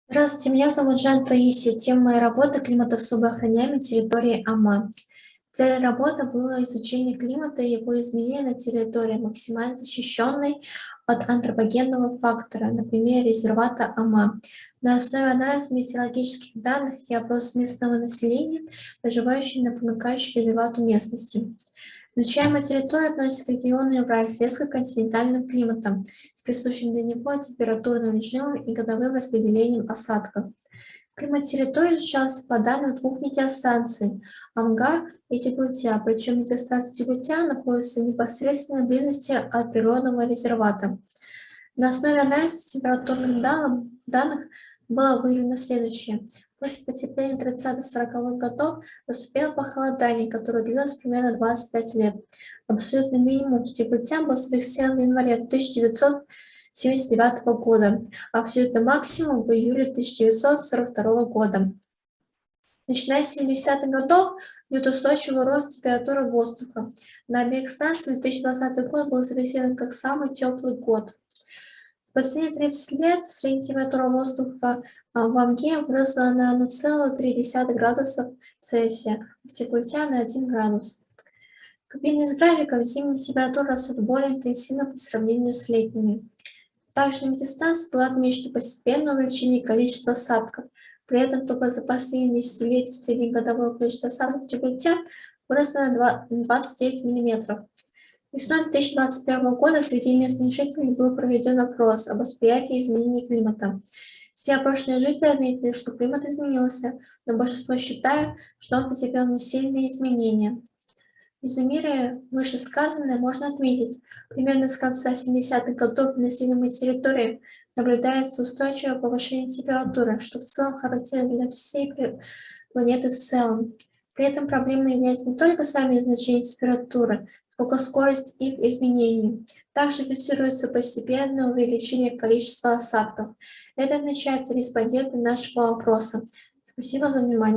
Здравствуйте, меня зовут Жан Таисия. Тема моей работы — климатособы охраняемой территории Ама. Цель работы было изучение климата и его изменения на территории, максимально защищенной от антропогенного фактора, например, резервата Ама. На основе анализа метеорологических данных и опроса местного населения, проживающих на примыкающей к резервату местности. Изучаемая территория относится к региону Евразии с континентальным климатом, с присущим для него температурным режимом и годовым распределением осадков. Климат территории изучался по данным двух метеостанций — Амга и Тегутя, причем метеостанция Тегутя находится в непосредственной близости от природного резервата. На основе анализа температурных данных было выявлено следующее. После потепления 30-40-х годов наступило похолодание, которое длилось примерно 25 лет. Абсолютный минимум в Тегуте был зафиксирован в январе 1979 года, а абсолютный максимум в июле 1942 года. Начиная с 70-х годов идет устойчивый рост температуры воздуха. На обеих станциях 2020 год был зафиксирован как самый теплый год. За последние 30 лет средняя температура воздуха в Амге выросла на 1,3 градуса Цельсия, в Тегуте на 1 градус. Как видно из графиков, зимние температуры растут более интенсивно по сравнению с летними. Также на метеостанции было отмечено постепенное увеличение количества осадков. При этом только за последние десятилетия среднегодовое количество осадков в Тегуте выросло на 29 мм. Весной 2021 года среди местных жителей был проведен опрос об восприятии изменений климата. Все опрошенные жители отметили, что климат изменился, но большинство считают, что он потерпел несильные изменения. Резюмируя вышесказанное, можно отметить, примерно с конца 70-х годов на населенной территории наблюдается устойчивое повышение температуры, что в целом характерно для всей планеты в целом. При этом проблемой являются не только сами значения температуры, сколько скорость их изменений. Также фиксируется постепенное увеличение количества осадков. Это отмечают респонденты нашего опроса. Спасибо за внимание.